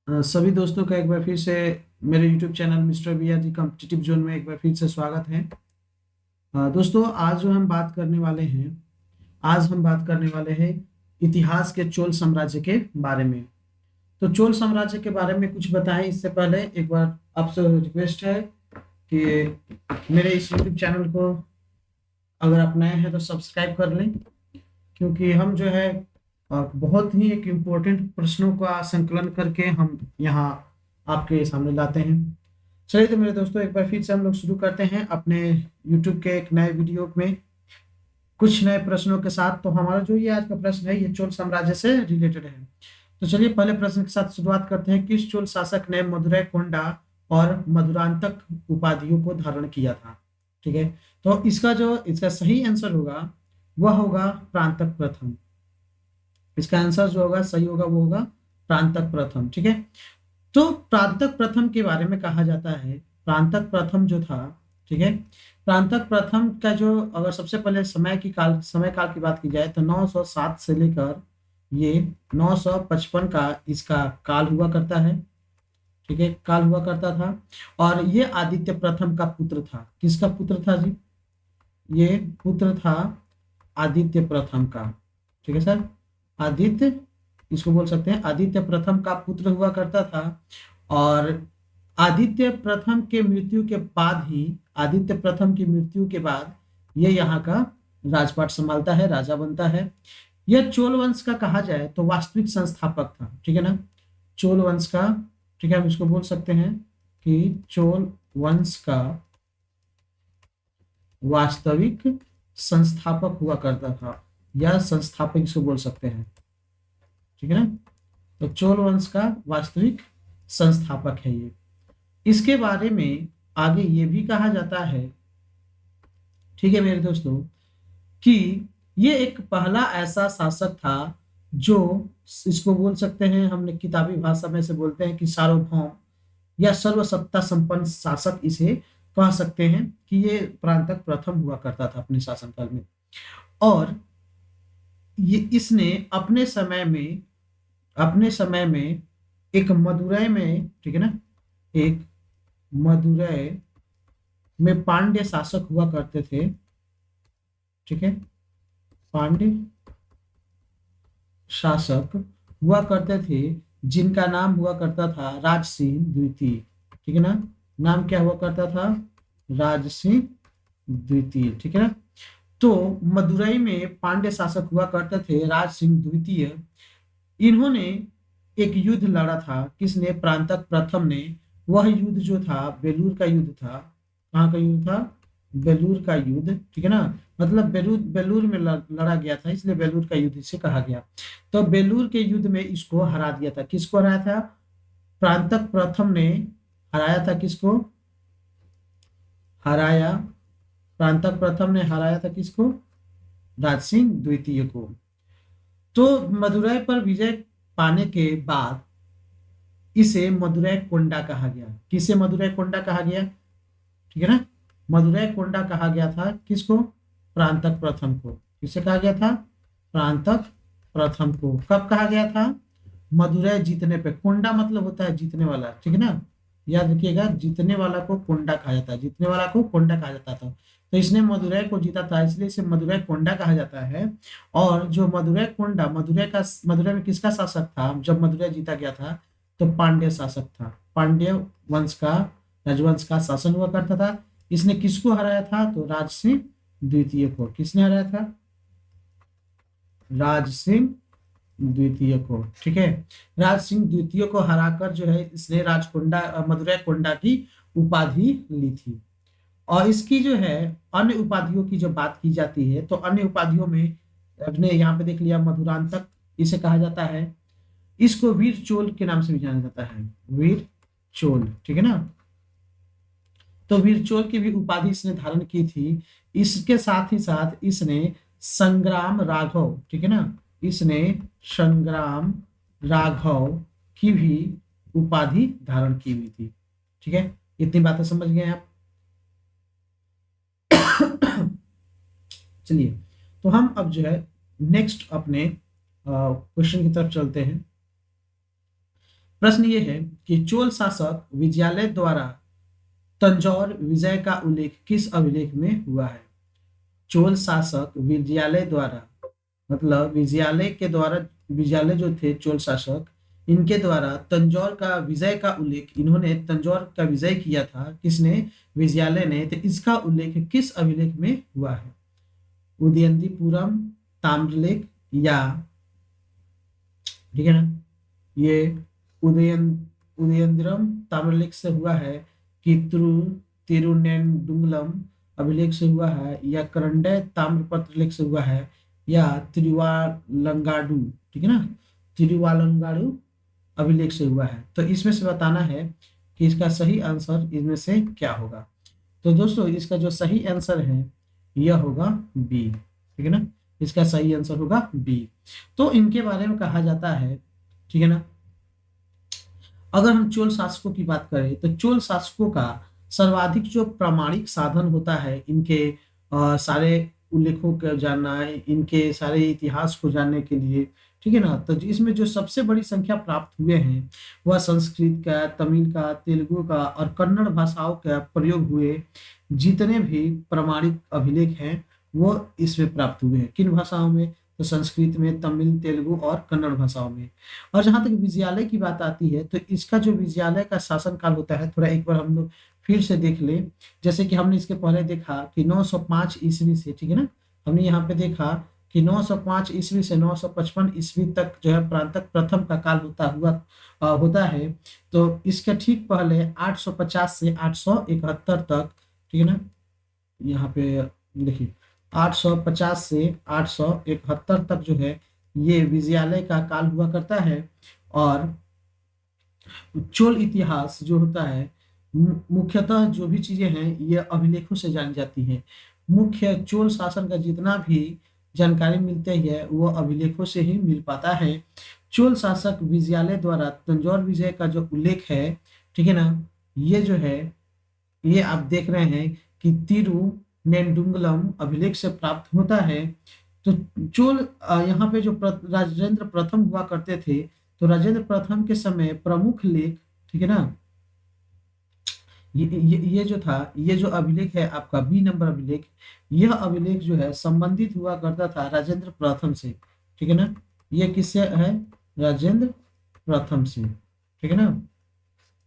सभी दोस्तों का एक बार फिर से मेरे YouTube चैनल मिस्टर बिया जी कॉम्पिटिटिव जोन में एक बार फिर से स्वागत है। दोस्तों आज जो हम बात करने वाले हैं, आज हम बात करने वाले हैं इतिहास के चोल साम्राज्य के बारे में। तो चोल साम्राज्य के बारे में कुछ बताएं इससे पहले एक बार आपसे रिक्वेस्ट है कि मेरे इस YouTube चैनल को अगर आप नए हैं तो सब्सक्राइब कर लें, क्योंकि हम जो है बहुत ही एक इम्पोर्टेंट प्रश्नों का संकलन करके हम यहाँ आपके सामने लाते हैं। चलिए तो मेरे दोस्तों एक बार फिर से हम लोग शुरू करते हैं अपने YouTube के एक नए वीडियो में कुछ नए प्रश्नों के साथ। तो हमारा जो ये आज का प्रश्न है ये चोल साम्राज्य से रिलेटेड है। तो चलिए पहले प्रश्न के साथ शुरुआत करते हैं। किस चोल शासक ने मदुरै कोंडा और मधुरांतक उपाधियों को धारण किया था? ठीक है, तो इसका सही आंसर होगा वह होगा प्रांतक प्रथम। इसका आंसर जो होगा सही होगा वो होगा प्रांतक प्रथम। ठीक है, तो प्रांतक प्रथम के बारे में कहा जाता है, प्रांतक प्रथम जो था, ठीक है, प्रांतक प्रथम का जो अगर सबसे पहले समय काल की बात की जाए तो 907 से लेकर ये 955 का इसका काल हुआ करता है। ठीक है, काल हुआ करता था। और ये आदित्य प्रथम का पुत्र था। किसका पुत्र था जी? ये पुत्र था आदित्य प्रथम का। ठीक है सर, आदित्य, इसको बोल सकते हैं आदित्य प्रथम का पुत्र हुआ करता था। और आदित्य प्रथम के मृत्यु के बाद ही, आदित्य प्रथम की मृत्यु के बाद ये यहाँ का राजपाट संभालता है, राजा बनता है। यह चोल वंश का कहा जाए तो वास्तविक संस्थापक था। ठीक है ना, चोल वंश का, ठीक है, हम इसको बोल सकते हैं कि चोल वंश का वास्तविक संस्थापक हुआ करता था, या संस्थापक इसको बोल सकते हैं। ठीक है ना, तो चोल वंश का वास्तविक संस्थापक है ये। इसके बारे में आगे ये भी कहा जाता है, ठीक है मेरे दोस्तों, कि ये एक पहला ऐसा शासक था जो, इसको बोल सकते हैं, हमने किताबी भाषा में से बोलते हैं कि सार्वभौम या सर्वसत्ता संपन्न शासक इसे कह सकते हैं, कि ये प्रांतक प्रथम हुआ करता था अपने शासनकाल में। और ये इसने अपने समय में एक मदुरै में, ठीक है ना, एक मदुरै में पांड्य शासक हुआ करते थे। ठीक है, पांड्य शासक हुआ करते थे जिनका नाम हुआ करता था राजसिंह द्वितीय। ठीक है ना, नाम क्या हुआ करता था? राजसिंह द्वितीय। ठीक है ना, तो मदुरई में पांड्य शासक हुआ करते थे राज सिंह द्वितीय। इन्होंने एक युद्ध लड़ा था। किसने? प्रांतक प्रथम ने। वह युद्ध जो था बेलूर का युद्ध था। कहाँ का युद्ध था? बेलूर का युद्ध। ठीक है ना, मतलब बेलूर बेलूर में लड़ा गया था, इसलिए बेलूर का युद्ध इसे कहा गया। तो बेलूर के युद्ध में इसको हरा दिया था। किसको हराया था? प्रांतक प्रथम ने हराया था। किसको हराया? प्रांतक प्रथम ने हराया था किसको? राजसिंह द्वितीय को। तो मदुरै पर विजय पाने के बाद इसे मदुरै कोंडा कहा गया। किसे मदुरै कोंडा कहा गया? ठीक है ना, मदुरै कोंडा कहा गया था किसको? प्रांतक प्रथम को। किसे कहा गया था? प्रांतक प्रथम को। कब कहा गया था? मदुरै जीतने पे। कोंडा मतलब होता है जीतने वाला। ठीक है ना, याद रखिएगा, जीतने वाला को कोंडा कहा जाता है, जीतने वाला को कोंडा कहा जाता था। तो इसने मदुरै को जीता था, इसलिए इसे मदुरै कोंडा कहा जाता है। और जो मदुरै कोंडा, मदुरै में किसका शासक था जब मदुरै जीता गया था? तो पांड्य शासक था। पांड्य वंश का, राजवंश का शासन हुआ करता था। इसने किसको हराया था? तो राज सिंह द्वितीय को। किसने हराया था? राज सिंह द्वितीय को। ठीक है, राज सिंह द्वितीय को हराकर जो है इसने राजकोंडा, मदुरै कोंडा की उपाधि ली थी। और इसकी जो है अन्य उपाधियों की जो बात की जाती है, तो अन्य उपाधियों में अपने यहाँ पे देख लिया मधुरांतक, इसे कहा जाता है। इसको वीर चोल के नाम से भी जाना जाता है, वीर चोल। ठीक है ना, तो वीर चोल की भी उपाधि इसने धारण की थी। इसके साथ ही साथ इसने संग्राम राघव, ठीक है ना, इसने संग्राम राघव की भी उपाधि धारण की हुई थी। ठीक है, इतनी बातें समझ गए आप? चलिए, तो हम अब जो है नेक्स्ट अपने क्वेश्चन की तरफ चलते हैं। प्रश्न ये है कि चोल शासक विजयालय द्वारा तंजौर विजय का उल्लेख किस अभिलेख में हुआ है? चोल शासक विजयालय द्वारा, मतलब विजयालय के द्वारा, विजयालय जो थे चोल शासक, इनके द्वारा तंजौर का विजय का उल्लेख, इन्होंने तंजौर का विजय किया था, किसने? विजयालय ने। तो इसका उल्लेख किस अभिलेख में हुआ है? उदयंतीपुरम ताम्रलेख, या ठीक है ना, ये उदयन उदयंतिरम ताम्रलेख से हुआ है, कि तिरुनेंडुंगलम अभिलेख से हुआ है, या करंडय ताम्रपत्र लेख से हुआ है, या तिरुवालंगाडु, ठीक है ना, तिरुवालंगाडु अभिलेख से हुआ है। तो इसमें से बताना है कि इसका सही आंसर इनमें से क्या होगा। तो दोस्तों इसका जो सही आंसर है यह होगा बी, ठीक है ना, इसका सही आंसर होगा बी। तो इनके बारे में कहा जाता है, ठीक है ना, अगर हम चोल शासकों की बात करें तो चोल शासकों का सर्वाधिक जो प्रामाणिक साधन होता है इनके सारे उल्लेखों को जानना है, इनके सारे इतिहास को जानने के लिए, ठीक है ना, तो इसमें जो सबसे बड़ी संख्या प्राप्त हुए हैं वह संस्कृत का, तमिल का, तेलुगु का और कन्नड़ भाषाओं का प्रयोग हुए जितने भी प्रामाणिक अभिलेख हैं वो इसमें प्राप्त हुए हैं। किन भाषाओं में? तो संस्कृत में, तमिल, तेलुगु और कन्नड़ भाषाओं में। और जहां तक विजयालय की बात आती है तो इसका जो विजयालय का शासन काल होता है, थोड़ा एक बार हम लोग फिर से देख ले। जैसे कि हमने इसके पहले देखा कि 905 ईस्वी से, ठीक है ना, हमने यहाँ पे देखा कि 905 ईस्वी से 955 ईस्वी तक जो है प्रांतक प्रथम का काल होता है। तो इसके ठीक पहले 850 से 871 तक, ठीक है ना, यहाँ पे देखिए 850 से 871 तक जो है ये विजयालय का काल हुआ करता है। और चोल इतिहास जो होता है, मुख्यतः जो भी चीजें हैं ये अभिलेखों से जानी जाती हैं। मुख्य चोल शासन का जितना भी जानकारी मिलती है वो अभिलेखों से ही मिल पाता है। चोल शासक विजयालय द्वारा तंजौर विजय का जो उल्लेख है, ठीक है ना, ये जो है ये आप देख रहे हैं कि तिरुनेंडुंगलम अभिलेख से प्राप्त होता है। तो चोल यहाँ पे जो राजेंद्र प्रथम हुआ करते थे, तो राजेंद्र प्रथम के समय प्रमुख लेख, ठीक है ना, ये जो था, ये जो अभिलेख है आपका बी नंबर अभिलेख, यह अभिलेख जो है संबंधित हुआ करता था राजेंद्र प्रथम से, ठीक है ना, ये किससे है? राजेंद्र प्रथम से, ठीक है ना।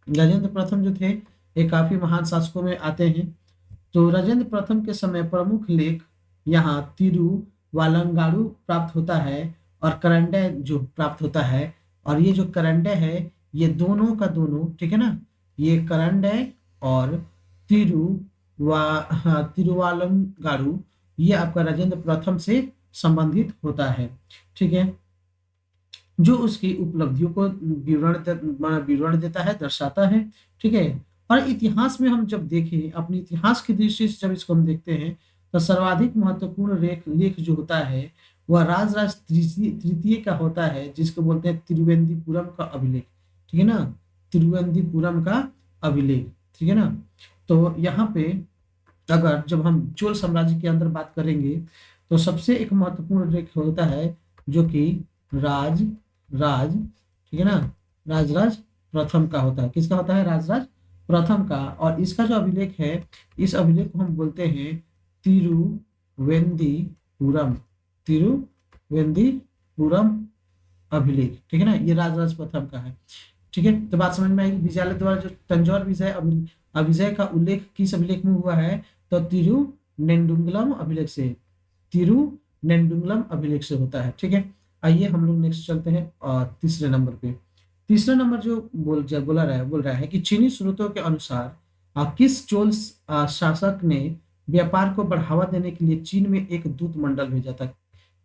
राजेंद्र प्रथम जो थे ये काफी महान शासकों में आते हैं। तो राजेंद्र प्रथम के समय प्रमुख लेख यहाँ तिरुवालंगाडु प्राप्त होता है और करंडय जो प्राप्त होता है। और ये जो करंडय है ये दोनों का दोनों, ठीक है ना, ये करंडय और तिरुवालंगाडु ये आपका राजेंद्र प्रथम से संबंधित होता है, ठीक है, जो उसकी उपलब्धियों को विवरण देता है, दर्शाता है, ठीक है। और इतिहास में हम जब देखें, अपनी इतिहास की दृष्टि से जब इसको हम देखते हैं तो सर्वाधिक महत्वपूर्ण लेख जो होता है वह राजराज तृतीय का होता है, जिसको बोलते हैं तिरुवनंतपुरम का अभिलेख, ठीक है ना, तिरुवनंतपुरम का अभिलेख, ठीक है ना। तो यहाँ पे अगर जब हम चोल साम्राज्य के अंदर बात करेंगे तो सबसे एक महत्वपूर्ण लेख होता है जो कि राज, ठीक है ना, राजराज प्रथम का होता है। किसका होता है? राजराज प्रथम का। और इसका जो अभिलेख है, इस अभिलेख को हम बोलते हैं तिरुवेंदीपुरम, तिरुवेंदीपुरम अभिलेख, ठीक है ना, ये राजराज प्रथम का है, ठीक है। तो बात समझ में आएगी। विजयालय द्वारा जो तंजौर विजय का उल्लेख किस अभिलेख में हुआ है? तो तिरुनेंडुंगलम अभिलेख से, तिरुनेंडुंगलम अभिलेख से होता है, ठीक है। आइए हम लोग नेक्स्ट चलते हैं और तीसरे नंबर पे। तीसरा नंबर जो बोल रहा है कि चीनी स्रोतों के अनुसार किस चोल शासक ने व्यापार को बढ़ावा देने के लिए चीन में एक दूत मंडल भेजा था?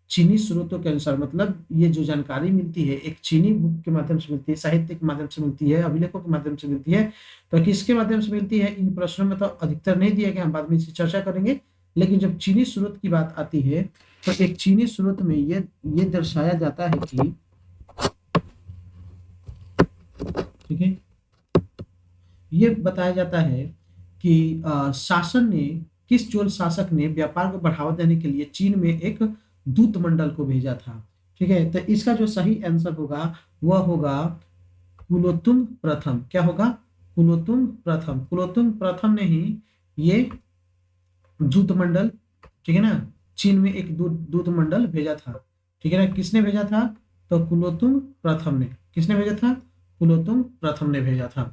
चीनी स्रोतों के अनुसार मतलब ये जो जानकारी मिलती है एक चीनी बुक के माध्यम से मिलती है, साहित्य के माध्यम से मिलती है, अभिलेखों के माध्यम से मिलती है। तो किसके माध्यम से मिलती है? इन प्रश्नों में तो अधिकतर नहीं दिया गया, हम बाद में इसकी चर्चा करेंगे। लेकिन जब चीनी स्रोत की बात आती है तो एक चीनी स्रोत में ये दर्शाया जाता है कि, ठीक है, ये बताया जाता है कि शासन ने, किस चोल शासक ने व्यापार को बढ़ावा देने के लिए चीन में एक दूत मंडल को भेजा था, ठीक है। तो इसका जो सही आंसर होगा वह होगा कुलोत्तुंग प्रथम, क्या होगा, कुलोत्तुंग प्रथम, कुलोत्तुंग प्रथम ने ही ये दूत मंडल, ठीक है ना, चीन में एक दूत मंडल भेजा था, ठीक है ना। किसने भेजा था, तो कुलोत्तुंग प्रथम ने, किसने भेजा था, कुलोत्तुंग प्रथम ने भेजा था।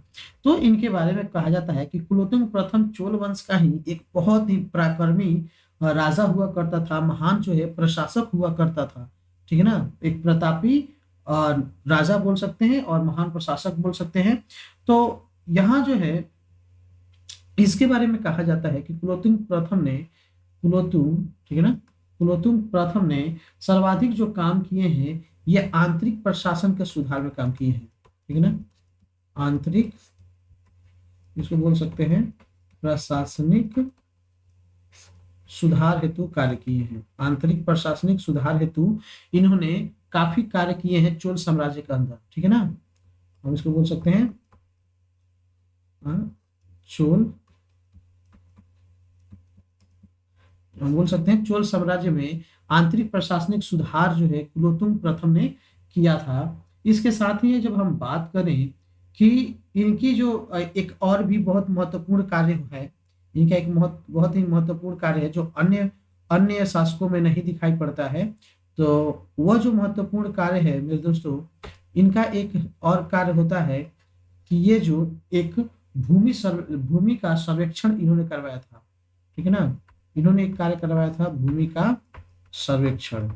तो इनके बारे में कहा जाता है कि कुलोत्तुंग प्रथम चोल वंश का ही एक बहुत ही पराक्रमी राजा हुआ करता था, महान जो है प्रशासक हुआ करता था, ठीक है ना, एक प्रतापी राजा बोल सकते हैं और महान प्रशासक बोल सकते हैं। तो यहाँ जो है इसके बारे में कहा जाता है कि कुलोत्तुंग प्रथम ने, कुलोत्तुंग, ठीक है ना, कुलोत्तुंग प्रथम ने सर्वाधिक जो काम किए हैं ये आंतरिक प्रशासन के सुधार में काम किए हैं, ठीक है ना, आंतरिक, इसको बोल सकते हैं प्रशासनिक सुधार हेतु कार्य किए हैं, आंतरिक प्रशासनिक सुधार हेतु इन्होंने काफी कार्य किए हैं चोल साम्राज्य के अंदर, ठीक है ना। हम इसको बोल सकते हैं चोल, हम बोल सकते हैं चोल साम्राज्य में आंतरिक प्रशासनिक सुधार जो है कुलोत्तुंग प्रथम ने किया था। इसके साथ ही जब हम बात करें कि इनकी जो एक और भी बहुत महत्वपूर्ण कार्य है, इनका एक बहुत ही महत्वपूर्ण कार्य है जो अन्य अन्य शासकों में नहीं दिखाई पड़ता है। तो वह जो महत्वपूर्ण कार्य है मेरे दोस्तों, इनका एक और कार्य होता है कि ये जो एक भूमि का सर्वेक्षण इन्होंने करवाया था, ठीक है ना, इन्होंने एक कार्य करवाया था भूमि का सर्वेक्षण।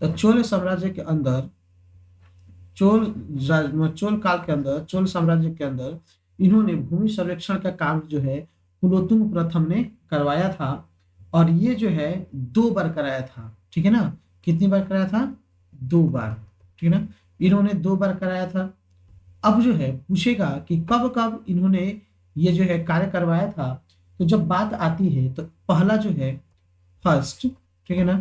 तो चोल साम्राज्य के अंदर, चोल काल के अंदर, चोल साम्राज्य के अंदर इन्होंने भूमि सर्वेक्षण का काम जो है कुलोत्तुंग प्रथम ने करवाया था, और ये जो है 2 बार कराया था, ठीक है ना। कितनी बार कराया था, 2 बार, ठीक है ना, इन्होंने 2 बार कराया था। अब जो है पूछेगा कि कब कब इन्होंने ये जो है कार्य करवाया था, तो जब बात आती है तो पहला जो है फर्स्ट, ठीक है ना,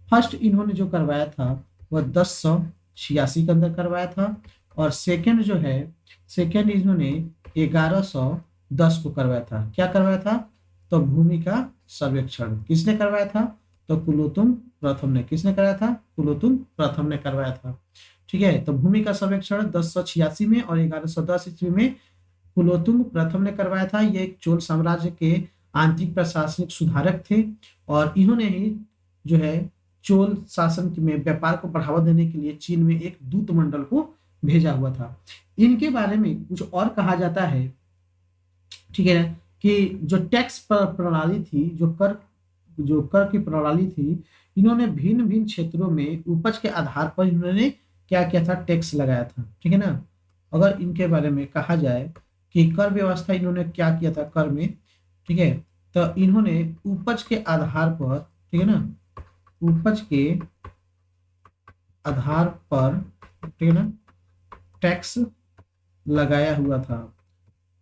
फर्स्ट इन्होंने जो करवाया था वह 1086 के अंदर करवाया था, और सेकंड जो है, सेकंड इन्होंने 1110 को करवाया था। क्या करवाया था, तो भूमि का सर्वेक्षण किसने करवाया था, तो कुलोत्तुंग प्रथम ने, किसने कराया था, कुलोत्तुंग प्रथम ने करवाया था, ठीक है। तो भूमि का सर्वेक्षण 1086 में और 1110 ईस्वी में कुलोत्तुंग प्रथम ने करवाया था। ये एक चोल साम्राज्य के आंतरिक प्रशासनिक सुधारक थे, और इन्होंने ही जो है चोल शासन में व्यापार को बढ़ावा देने के लिए चीन में एक दूत मंडल को भेजा हुआ था। इनके बारे में कुछ और कहा जाता है, ठीक है, कि जो टैक्स प्रणाली थी, जो कर की प्रणाली थी, इन्होंने भिन्न भिन्न क्षेत्रों में उपज के आधार पर इन्होंने क्या किया था, टैक्स लगाया था, ठीक है ना। अगर इनके बारे में कहा जाए कि कर व्यवस्था इन्होंने क्या किया था कर में, ठीक है, तो इन्होंने उपज के आधार पर, ठीक है ना, उपज के आधार पर, ठीक है ना, टैक्स लगाया हुआ था,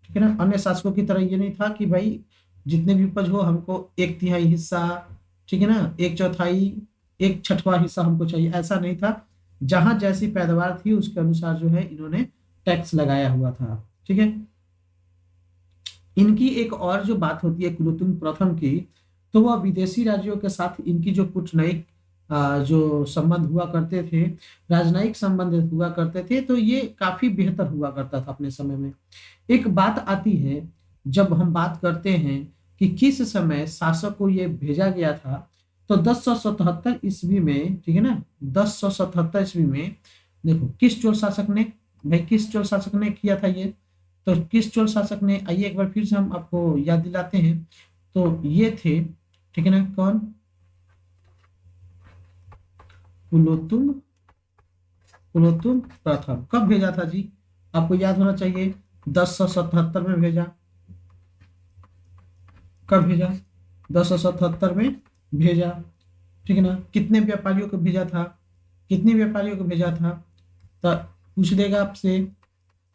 ठीक है ना। अन्य शासकों की तरह ये नहीं था कि भाई जितने भी उपज हो हमको 1/3 हिस्सा, ठीक है ना, 1/4, 1/6 हिस्सा हमको चाहिए, ऐसा नहीं था। जहां जैसी पैदावार थी उसके अनुसार जो है इन्होंने टैक्स लगाया हुआ था, ठीक है। इनकी एक और जो बात होती है कुलोत्तुंग प्रथम की, तो वह विदेशी राज्यों के साथ इनकी जो कूटनैतिक जो संबंध हुआ करते थे, राजनयिक संबंध हुआ करते थे, तो ये काफी बेहतर हुआ करता था अपने समय में। एक बात आती है जब हम बात करते हैं कि किस समय शासक को ये भेजा गया था, तो 1077 ईस्वी में, ठीक है ना, 1077 ईस्वी में देखो किस चोल शासक ने, भाई किस चोल शासक ने किया था ये, तो किस चोल शासक ने, आइए एक बार फिर से हम आपको याद दिलाते हैं। तो ये थे, ठीक है ना, कौन, कुलोत्तुंग, कुलोत्तुंग प्रथम। कब भेजा था जी, आपको याद होना चाहिए, 1077 में भेजा। कब भेजा, 1077 में भेजा, ठीक है ना। कितने व्यापारियों को भेजा था, कितने व्यापारियों को भेजा था, तो पूछ देगा आपसे,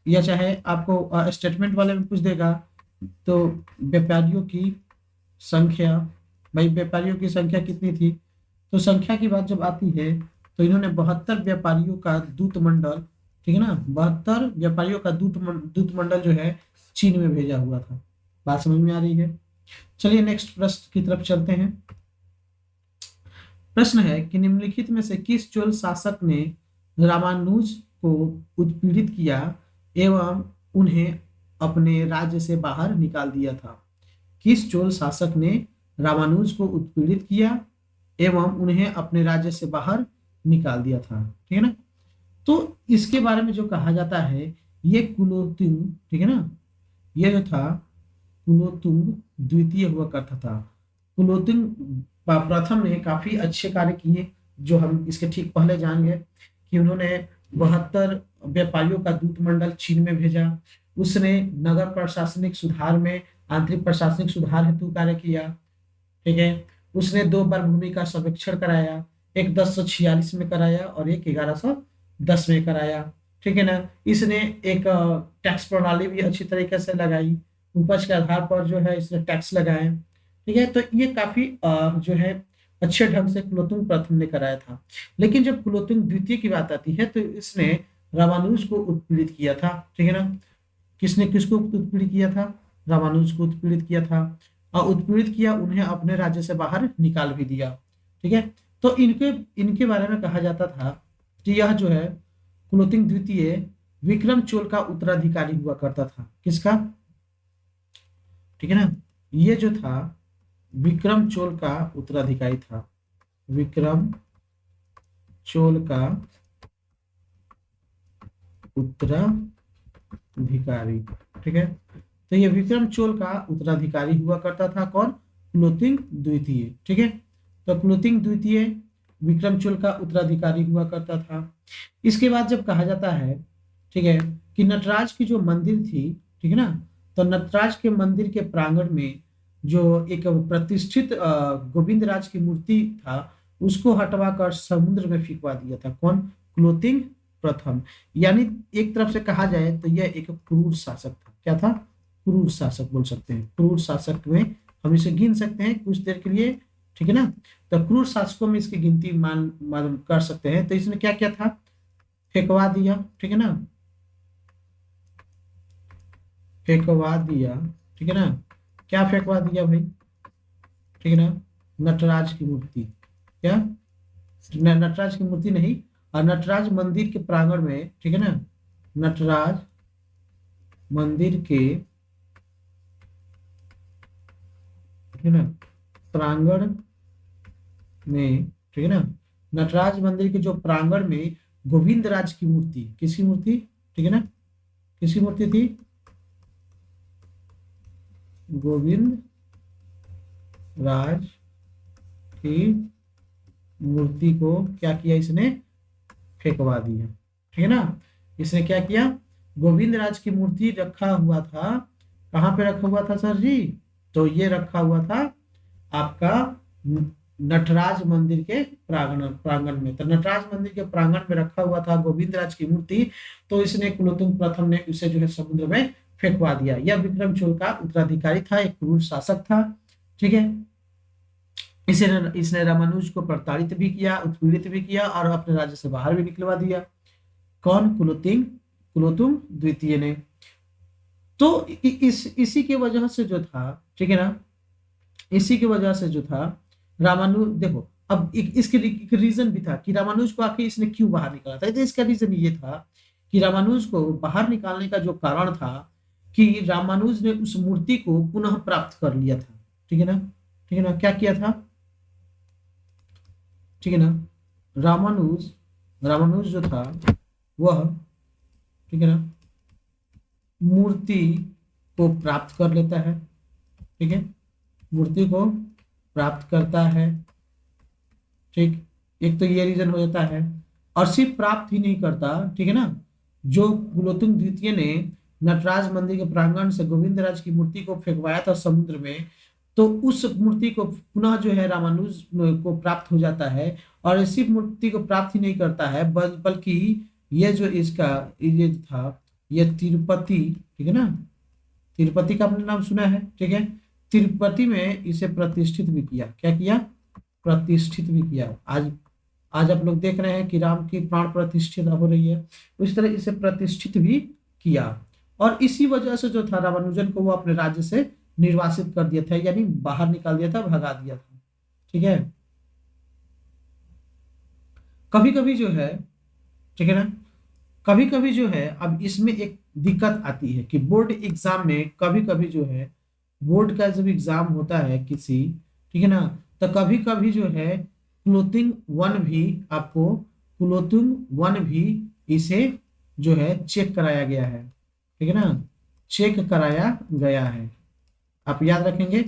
या चाहे आपको स्टेटमेंट वाले में पूछ देगा। तो व्यापारियों की संख्या, भाई व्यापारियों की संख्या कितनी थी, तो संख्या की बात जब आती है तो इन्होंने 72 व्यापारियों का दूत मंडल, ठीक है ना, 72 व्यापारियों का दूत मंडल जो है चीन में भेजा हुआ था। बात समझ में आ रही है। चलिए नेक्स्ट प्रश्न की तरफ चलते हैं। प्रश्न है कि निम्नलिखित में से किस चोल शासक ने रामानुज को उत्पीड़ित किया एवं उन्हें अपने राज्य से बाहर निकाल दिया था। किस चोल शासक ने रामानुज को उत्पीड़ित किया एवं उन्हें अपने राज्य से बाहर निकाल दिया था, ठीक है ना। तो इसके बारे में जो कहा जाता है, ये कुलोत्तुंग, ठीक है ना, ये जो था कुलोत्तुंग द्वितीय हुआ करता था। कुलोत्तुंग प्रथम ने काफी अच्छे कार्य किए, जो हम इसके ठीक पहले जान गए कि उन्होंने 72 व्यापारियों का दूत मंडल चीन में भेजा। उसने नगर प्रशासनिक सुधार में आंतरिक प्रशासनिक सुधार हेतु कार्य किया, ठीक है। उसने 2 बार भूमि का सर्वेक्षण कराया, एक 1046 में कराया और एक 1110 में कराया, ठीक है ना। इसने एक टैक्स प्रणाली भी अच्छी तरीके से लगाई, उपज के आधार पर जो है इसने टैक्स लगाए, ठीक है। तो ये काफी जो है अच्छे ढंग से कुलोत्तुंग प्रथम ने कराया था। लेकिन जब कुलोत्तुंग द्वितीय की बात आती है तो इसने रामानुज को उत्पीड़ित किया था, ठीक है ना। किसने किसको उत्पीड़ित किया था? रामानुज को उत्पीड़ित किया था, और उत्पीड़ित किया, उन्हें अपने राज्य से बाहर निकाल भी दिया, ठीक है। तो इनके इनके बारे में कहा जाता था कि यह जो है कुलोत्तुंग द्वितीय विक्रम चोल का उत्तराधिकारी हुआ करता था। किसका? ठीक है ना, ये जो था विक्रम चोल का उत्तराधिकारी था, विक्रम चोल का उत्तराधिकारी, ठीक है। तो ये विक्रम चोल का उत्तराधिकारी हुआ करता था, कौन? कुलोत्तुंग द्वितीय, ठीक है। तो कुलोत्तुंग द्वितीय विक्रम चोल का उत्तराधिकारी हुआ करता था। इसके बाद जब कहा जाता है, ठीक है, कि नटराज की जो मंदिर थी, ठीक है ना, तो नटराज के मंदिर के प्रांगण में जो एक प्रतिष्ठित गोविंद राज की मूर्ति था, उसको हटवाकर समुद्र में फेंकवा दिया था। कौन? कुलोत्तुंग प्रथम। यानी एक तरफ से कहा जाए तो यह एक क्रूर शासक था। क्या था? क्रूर शासक बोल सकते हैं। क्रूर शासक में हम इसे गिन सकते हैं कुछ देर के लिए, ठीक है ना। तो क्रूर शासकों में इसकी गिनती मान कर सकते हैं। तो इसने क्या किया था? फेंकवा दिया, ठीक है ना, फेंकवा दिया, ठीक है ना। क्या फेंकवा दिया भाई? ठीक है ना, नटराज की मूर्ति। क्या? नटराज की मूर्ति नहीं, और नटराज मंदिर के प्रांगण में, ठीक है ना, नटराज मंदिर के, ठीक है ना, प्रांगण में, ठीक है ना, नटराज मंदिर के जो प्रांगण में गोविंद राज की मूर्ति, किसकी मूर्ति? ठीक है ना, किसकी मूर्ति थी? गोविंद राज की मूर्ति को क्या किया इसने? फेंकवा दिया, ठीक है ना। इसने क्या किया? गोविंद राज की मूर्ति रखा हुआ था, कहाँ पे रखा हुआ था सर जी? तो ये रखा हुआ था आपका नटराज मंदिर के प्रांगण में। तो नटराज मंदिर के प्रांगण में रखा हुआ था गोविंद राज की मूर्ति, तो इसने कुलोत्तुंग प्रथम ने उसे जो है समुद्र में फेंकवा दिया। यह विक्रम चोल का उत्तराधिकारी था, एक क्रूर शासक था, ठीक है। इसने रामानुज को प्रताड़ित भी किया, उत्पीड़ित भी किया और अपने राज्य से बाहर भी निकलवा दिया। कौन? कुलोत्तुंग द्वितीय ने। तो इसी की वजह से जो था, ठीक है ना, इसी की वजह से जो था रामानुज, देखो अब इसके एक रीजन भी था कि रामानुज को आखिर इसने क्यों बाहर निकाला था। तो इसका रीजन ये था कि रामानुज को बाहर निकालने का जो कारण था कि रामानुज ने उस मूर्ति को पुनः प्राप्त कर लिया था, ठीक है ना, ठीक है ना। क्या किया था? ठीक है ना, रामानुज रामानुज जो था वह, ठीक है ना, मूर्ति को प्राप्त कर लेता है, ठीक है, मूर्ति को प्राप्त करता है, ठीक। एक तो ये रीजन हो जाता है, और सिर्फ प्राप्त ही नहीं करता, ठीक है ना, जो कुलोत्तुंग द्वितीय ने नटराज मंदिर के प्रांगण से गोविंद राज की मूर्ति को फेंकवाया था समुद्र में, तो उस मूर्ति को पुनः जो है रामानुज को प्राप्त हो जाता है। और सिर्फ मूर्ति को प्राप्त ही नहीं करता है, बल्कि ये जो इसका ये था, ये तिरुपति, ठीक है ना, तिरुपति का आपने नाम सुना है, ठीक है। तिरुपति में इसे प्रतिष्ठित भी किया। क्या किया? प्रतिष्ठित भी किया। आज आज आप लोग देख रहे हैं कि राम की प्राण प्रतिष्ठित हो रही है, उस तरह इसे प्रतिष्ठित भी किया। और इसी वजह से जो था रामानुजन को वो अपने राज्य से निर्वासित कर दिया था, यानी बाहर निकाल दिया था, भगा दिया था, ठीक है। कभी कभी जो है, ठीक है ना, कभी कभी जो है, अब इसमें एक दिक्कत आती है कि बोर्ड एग्जाम में कभी कभी जो है, बोर्ड का जब एग्जाम होता है किसी, ठीक है ना, तो कभी कभी जो है क्लोथिंग वन भी आपको, क्लोथिंग वन भी इसे जो है चेक कराया गया है, ठीक है ना, चेक कराया गया है। आप याद रखेंगे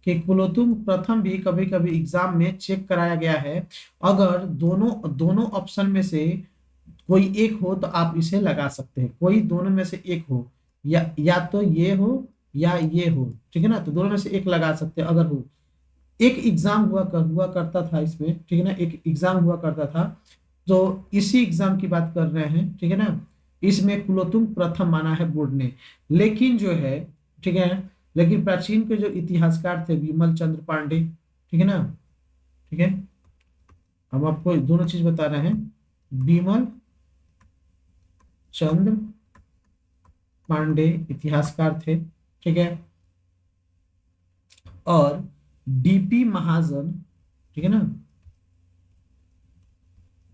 कि कुलोत्तुंग प्रथम भी कभी कभी एग्जाम में चेक कराया गया है। अगर दोनों दोनों ऑप्शन में से कोई एक हो तो आप इसे लगा सकते हैं, कोई दोनों में से एक हो, या तो ये हो या ये हो, ठीक है ना, तो दोनों में से एक लगा सकते हैं अगर हो। एक एग्जाम हुआ करता था इसमें, ठीक है ना, एक एग्जाम हुआ करता था, तो इसी एग्जाम की बात कर रहे हैं, ठीक है ना। इसमें कुलोत्तुंग प्रथम माना है बोर्ड ने, लेकिन जो है, ठीक है, लेकिन प्राचीन के जो इतिहासकार थे विमल चंद्र पांडे, ठीक है ना, ठीक है, हम आपको दोनों चीज बता रहे हैं। विमल चंद्र पांडे इतिहासकार थे, ठीक है, और डीपी महाजन, ठीक है ना,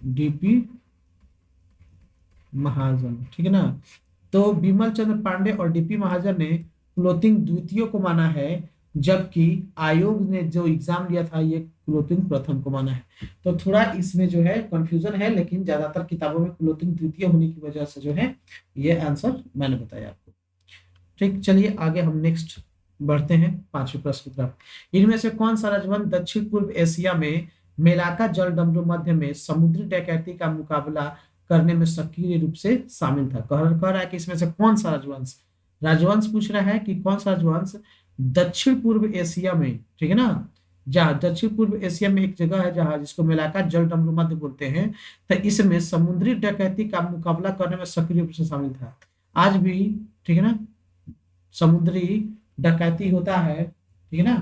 डीपी महाजन, ठीक है ना। तो विमल चंद्र पांडे और डीपी महाजन ने क्लोथिंग द्वितीय को माना है, जबकि आयोग ने जो एग्जाम लिया था ये क्लोथिंग प्रथम को माना है। तो थोड़ा इसमें जो है कंफ्यूजन है, लेकिन ज्यादातर किताबों में क्लोथिंग द्वितीय होने की वजह से जो है ये आंसर मैंने बताया आपको। ठीक, चलिए आगे हम नेक्स्ट बढ़ते हैं 5वें प्रश्न की तरफ। इनमें से कौन सा राजवंश दक्षिण पूर्व एशिया में मेलाका जलडमरू मध्य में समुद्री डकैती का मुकाबला करने में सक्रिय रूप से शामिल था? कह रहा है कि इसमें से कौन सा राजवंश, राजवंश पूछ रहा है कि कौन सा राजवंश दक्षिण पूर्व एशिया में, ठीक है ना, जहाँ दक्षिण पूर्व एशिया में एक जगह है जहाँ जिसको मेलाका जलडमरू मध्य बोलते हैं, तो इसमें समुद्री डकैती का मुकाबला करने में सक्रिय रूप से शामिल था। आज भी, ठीक है ना, समुद्री डकैती होता है, ठीक है ना,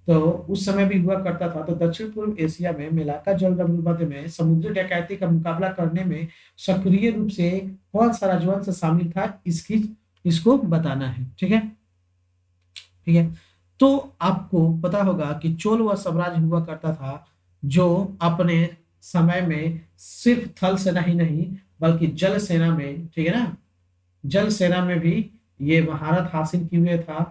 तो उस समय भी हुआ करता था। तो दक्षिण पूर्व एशिया में मेलाका जलडमरू में समुद्री डकैती का मुकाबला करने में सक्रिय रूप से कौन सा राजवंश शामिल था, इसकी इसको बताना है, ठीक है, ठीक है। तो आपको पता होगा कि चोल व साम्राज्य हुआ करता था जो अपने समय में सिर्फ थल सेना ही नहीं बल्कि जल सेना में, ठीक है ना, जल सेना में भी ये महारत हासिल किए हुए था,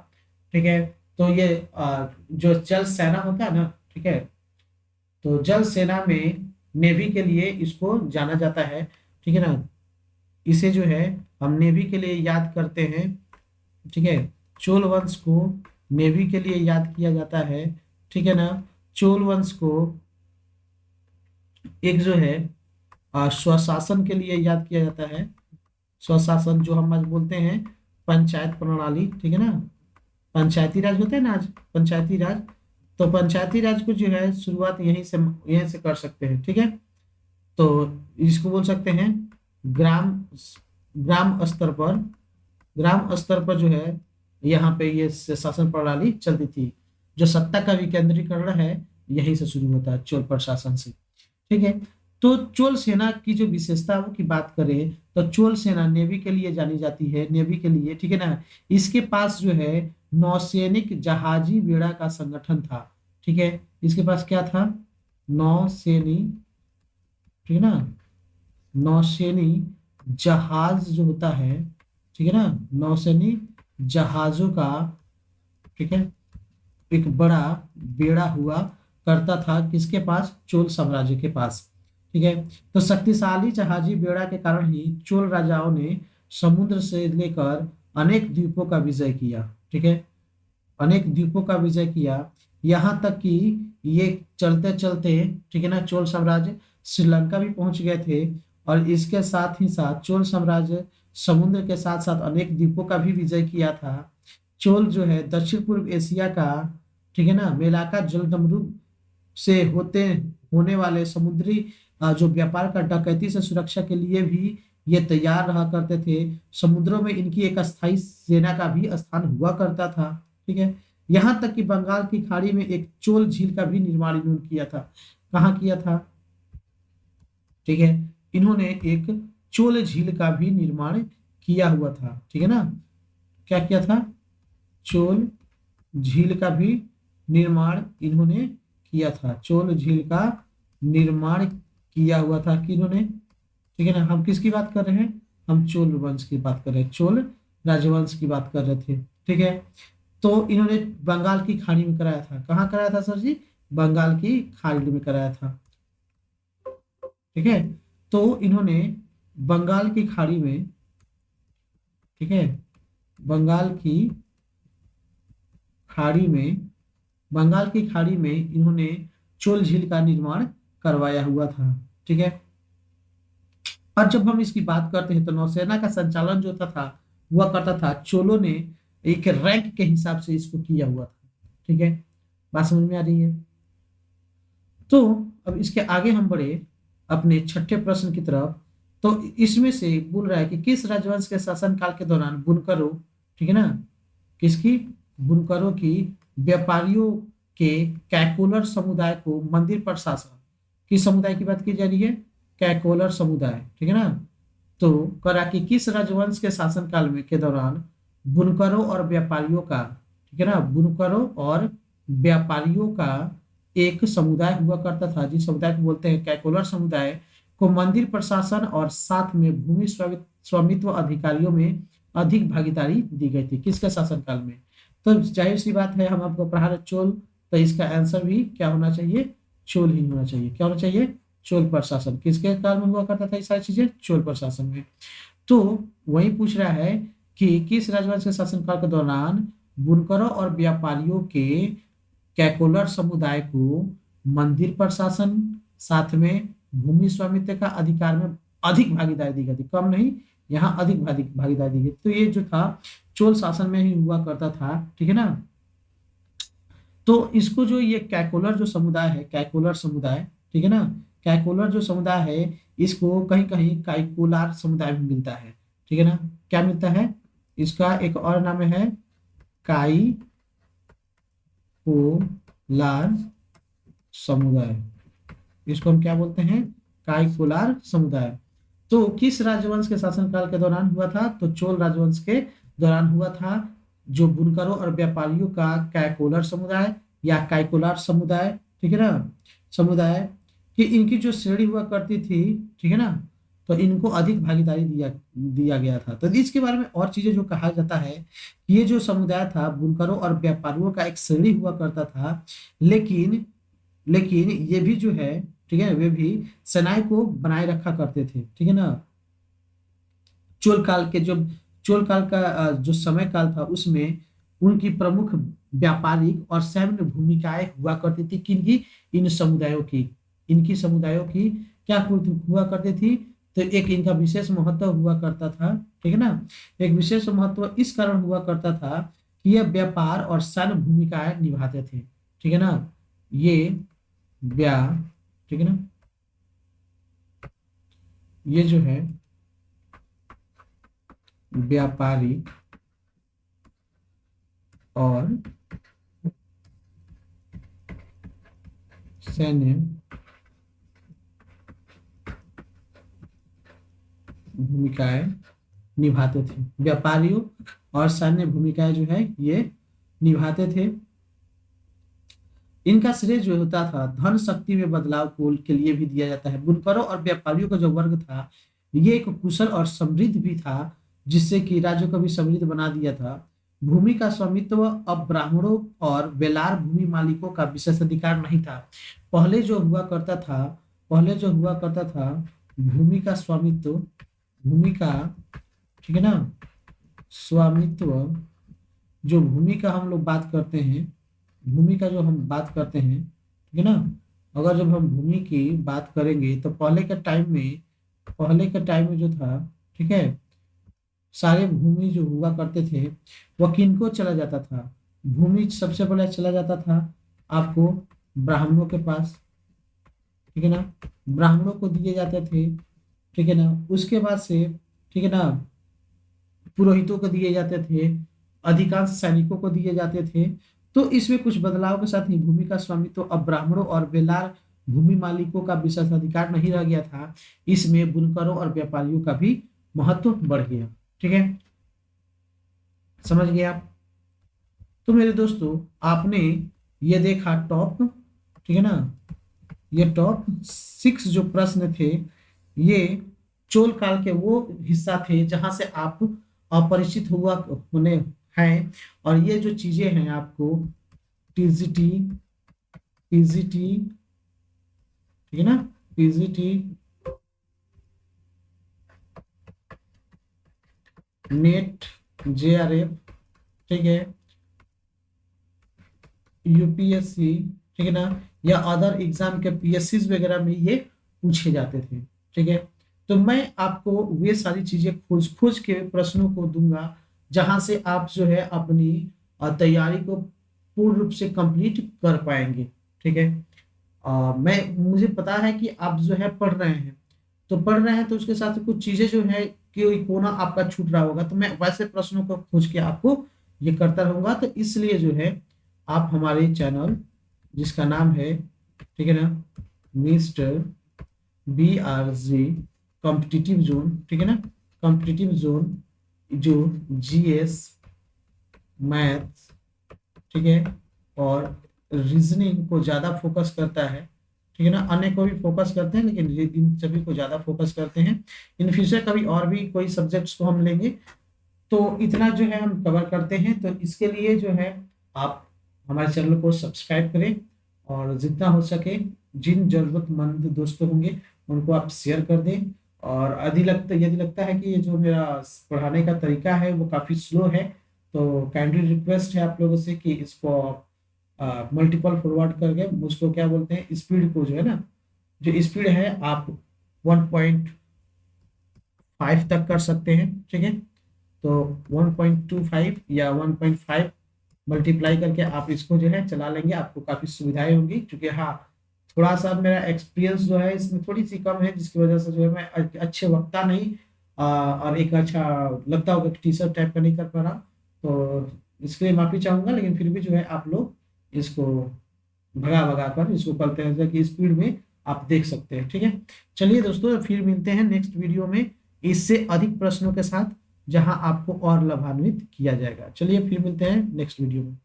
ठीक है। तो ये जो जल सेना होता है ना, ठीक है, तो जल सेना में नेवी के लिए इसको जाना जाता है, ठीक है ना, इसे जो है हम नेवी के लिए याद करते हैं, ठीक है, चोल वंश को नेवी के लिए याद किया जाता है, ठीक है ना। चोल वंश को एक जो है स्वशासन के लिए याद किया जाता है, स्वशासन जो हम आज बोलते हैं पंचायत प्रणाली, ठीक है ना, पंचायती राज होता है ना आज, पंचायती राज, तो पंचायती राज को जो है शुरुआत यहीं से कर सकते हैं, ठीक है। तो इसको बोल सकते हैं ग्राम, ग्राम स्तर पर, ग्राम स्तर पर जो है यहाँ पे ये शासन प्रणाली चलती थी। जो सत्ता का विकेंद्रीकरण है यहीं से शुरू होता है, चोल प्रशासन से, ठीक है। तो चोल सेना की जो विशेषता की बात करें तो चोल सेना नेवी के लिए जानी जाती है, नेवी के लिए, ठीक है ना। इसके पास जो है नौसैनिक जहाजी बेड़ा का संगठन था, ठीक है, इसके पास क्या था, नौसैनी, ठीक है ना, नौसैनी जहाज जो होता है, ठीक है ना, नौसैनी जहाजों का, ठीक है, एक बड़ा बेड़ा हुआ करता था किसके पास, चोल साम्राज्य के पास, ठीक है। तो शक्तिशाली जहाजी बेड़ा के कारण ही चोल राजाओं ने समुद्र से लेकर अनेक द्वीपों का विजय किया, ठीक है, अनेक द्वीपों का विजय किया, यहाँ तक कि ये चलते चलते, ठीक है ना, चोल साम्राज्य श्रीलंका भी पहुंच गए थे। और इसके साथ ही साथ चोल साम्राज्य समुद्र के साथ साथ अनेक द्वीपों का भी विजय किया था। चोल जो है दक्षिण पूर्व एशिया का, ठीक है ना, मेलाका जलडमरू से होने वाले समुद्री जो व्यापार का डकैती से सुरक्षा के लिए भी ये तैयार रहा करते थे। समुद्रों में इनकी एक अस्थायी सेना का भी स्थान हुआ करता था, ठीक है। यहाँ तक कि बंगाल की खाड़ी में एक चोल झील का भी निर्माण इन्होंने किया था। कहाँ किया था, ठीक है, इन्होंने एक चोल झील का भी निर्माण किया हुआ था, ठीक है ना, क्या किया था, चोल झील का भी निर्माण इन्होंने किया था, चोल झील का निर्माण किया हुआ था कि इन्होंने, ठीक है ना। हम किसकी बात कर रहे हैं, हम चोल वंश की बात कर रहे हैं, चोल राजवंश की बात कर रहे थे। ठीक है, तो इन्होंने बंगाल की खाड़ी में कराया था। कहाँ कराया था सर जी, बंगाल की खाड़ी में कराया था। ठीक है, तो इन्होंने बंगाल की खाड़ी में, ठीक है, बंगाल की खाड़ी में, बंगाल की खाड़ी में इन्होंने चोल झील का निर्माण करवाया हुआ था। ठीक है, और जब हम इसकी बात करते हैं तो नौसेना का संचालन जो था हुआ करता था, चोलों ने एक रैंक के हिसाब से इसको किया हुआ था। ठीक है, बात समझ में आ रही है। तो अब इसके आगे हम बढ़े अपने छठे प्रश्न की तरफ। तो इसमें से बोल रहा है कि किस राजवंश के शासनकाल के दौरान बुनकरों, ठीक है ना, किसकी, बुनकरों की, व्यापारियों के कैकोलर समुदाय को मंदिर प्रशासन, किस समुदाय की बात की जा रही है, कैकोलर समुदाय, ठीक है ना। तो करा कि किस राजवंश के शासनकाल में के दौरान बुनकरों और व्यापारियों का, ठीक है ना, बुनकरों और व्यापारियों का एक समुदाय हुआ करता था, जिस समुदाय को बोलते हैं कैकोलर समुदाय, को मंदिर प्रशासन और साथ में भूमि स्वामित्व अधिकारियों में अधिक भागीदारी दी गई थी, किसके शासनकाल में। तो जाहिर सी बात है, हम आपको पढ़ा रहे चोल, तो इसका आंसर भी क्या होना चाहिए, चोल ही होना चाहिए। क्या होना चाहिए, चोल प्रशासन। किसके काल में हुआ करता था ये सारी चीजें, चोल प्रशासन में। तो वही पूछ रहा है कि किस राजवंश के शासनकाल के दौरान बुनकरों और व्यापारियों के कैकोलर समुदाय को मंदिर प्रशासन, साथ में भूमि स्वामित्व का अधिकार में अधिक भागीदारी दी गई थी, कम नहीं, यहाँ अधिक भागीदारी दी गई। तो ये जो था चोल शासन में ही हुआ करता था। ठीक है ना। तो इसको जो ये कैकोलर जो समुदाय है, कैकोलर समुदाय, ठीक है ना, कैकोलर जो समुदाय है, इसको कहीं कहीं काइकोलार समुदाय भी मिलता है। ठीक है ना, क्या मिलता है, इसका एक और नाम है काई कोलार समुदाय। इसको हम क्या बोलते हैं, काइकोलार समुदाय। तो किस राजवंश के शासनकाल के दौरान हुआ था, तो चोल राजवंश के दौरान हुआ था। जो बुनकरों और व्यापारियों का कैकोलर समुदाय या काइकोलार समुदाय, ठीक है ना, समुदाय कि इनकी जो श्रेणी हुआ करती थी, ठीक है ना, तो इनको अधिक भागीदारी दिया दिया गया था। तो इसके बारे में और चीजें जो कहा जाता है, ये जो समुदाय था बुनकरों और व्यापारियों का एक श्रेणी हुआ करता था, लेकिन लेकिन ये भी जो है, ठीक है, वे भी सेनाई को बनाए रखा करते थे। ठीक है ना, चोल काल के जो चोल काल का जो समय काल था, उसमें उनकी प्रमुख व्यापारिक और सैन्य भूमिकाएं हुआ करती थी। किनकी, इन समुदायों की, इनकी समुदायों की क्या हुआ करती थी, तो एक इनका विशेष महत्व हुआ करता था। ठीक है ना, एक विशेष महत्व इस कारण हुआ करता था कि यह व्यापार और सैन्य भूमिकाएं निभाते थे। ठीक है ना, ये व्या ठीक है ना, ये जो है व्यापारिक और सैन्य भूमिकाएं निभाते थे। व्यापारियों और सैन्य भूमिकाएं जो है ये निभाते थे। इनका श्रेय जो होता था धन शक्ति में बदलाव को के लिए भी दिया जाता है। बुनकरों और व्यापारियों का जो वर्ग था, ये एक कुशल और समृद्ध भी था, जिससे कि राज्यों को भी समृद्ध बना दिया था। भूमि का स्वामित्व अब ब्राह्मणों और बेलार भूमि मालिकों का विशेषाधिकार नहीं था। पहले जो हुआ करता था, पहले जो हुआ करता था, भूमि का स्वामित्व, भूमि का, ठीक है ना, स्वामित्व, जो भूमि का हम लोग बात करते हैं, भूमि का जो हम बात करते हैं, ठीक है ना, अगर जब हम भूमि की बात करेंगे तो पहले के टाइम में, पहले के टाइम में जो था, ठीक है, सारे भूमि जो हुआ करते थे वह किनको चला जाता था, भूमि सबसे पहले चला जाता था आपको ब्राह्मणों के पास। ठीक है ना, ब्राह्मणों को दिए जाते थे। ठीक है ना, उसके बाद से, ठीक है ना, पुरोहितों को दिए जाते थे, अधिकांश सैनिकों को दिए जाते थे। तो इसमें कुछ बदलाव के साथ ही भूमि का स्वामित्व अब ब्राह्मणों और बेलार भूमि मालिकों का विशेषाधिकार नहीं रह गया था। इसमें बुनकरों और व्यापारियों का भी महत्व बढ़ गया। ठीक है, समझ गए आप। तो मेरे दोस्तों, आपने ये देखा टॉप, ठीक है ना, ये टॉप 6 जो प्रश्न थे, ये चोल काल के वो हिस्सा थे जहां से आप अपरिचित हुआ होने हैं। और ये जो चीजें हैं आपको टीजीटी, पीजीटी, ठीक है ना, पीजीटी, नेट, जेआरएफ, ठीक है, यूपीएससी, ठीक है ना, या अदर एग्जाम के पीएससी वगैरह में ये पूछे जाते थे। ठीक है, तो मैं आपको वे सारी चीजें खोज खोज के प्रश्नों को दूंगा जहां से आप जो है अपनी तैयारी को पूर्ण रूप से कंप्लीट कर पाएंगे। ठीक है, मैं मुझे पता है कि आप जो है पढ़ रहे हैं, तो पढ़ रहे हैं तो उसके साथ कुछ चीजें जो है कि कोना आपका छूट रहा होगा, तो मैं वैसे प्रश्नों को खोज के आपको ये करता रहूंगा। तो इसलिए जो है आप हमारे चैनल जिसका नाम है, ठीक है ना, मिस्टर BRG कॉम्पिटिटिव जोन, ठीक है ना, कॉम्पिटिटिव जोन जो जीएस, मैथ्स, ठीक है, और रीजनिंग को ज्यादा फोकस करता है। ठीक है ना, अन्य को भी फोकस करते हैं लेकिन ये इन सभी को ज्यादा फोकस करते हैं। इन फ्यूचर कभी और भी कोई सब्जेक्ट्स को हम लेंगे, तो इतना जो है हम कवर करते हैं। तो इसके लिए जो है आप हमारे चैनल को सब्सक्राइब करें और जितना हो सके जिन जरूरतमंद दोस्त होंगे उनको आप शेयर कर दें। और यदि लगता है कि ये जो मेरा पढ़ाने का तरीका है वो काफ़ी स्लो है, तो काइंडली रिक्वेस्ट है आप लोगों से कि इसको मल्टीपल फॉरवर्ड करके मुझको क्या बोलते हैं, स्पीड को जो है ना, जो स्पीड है आप 1.5 तक कर सकते हैं। ठीक है, तो 1.25 या 1.5 मल्टीप्लाई करके आप इसको जो है चला लेंगे, आपको काफी सुविधाएं होंगी। क्योंकि हाँ, थोड़ा सा मेरा एक्सपीरियंस जो है इसमें थोड़ी सी कम है, जिसकी वजह से जो है मैं अच्छे वक्ता नहीं और एक अच्छा लगता होगा कि टीचर टाइप का नहीं कर पा रहा, तो इसके लिए माफी चाहूंगा। लेकिन फिर भी जो है आप लोग इसको भगा भगा कर इसको करते हैं कि स्पीड में आप देख सकते हैं। ठीक है, चलिए दोस्तों, फिर मिलते हैं नेक्स्ट वीडियो में इससे अधिक प्रश्नों के साथ, जहां आपको और लाभान्वित किया जाएगा। चलिए फिर मिलते हैं नेक्स्ट वीडियो में।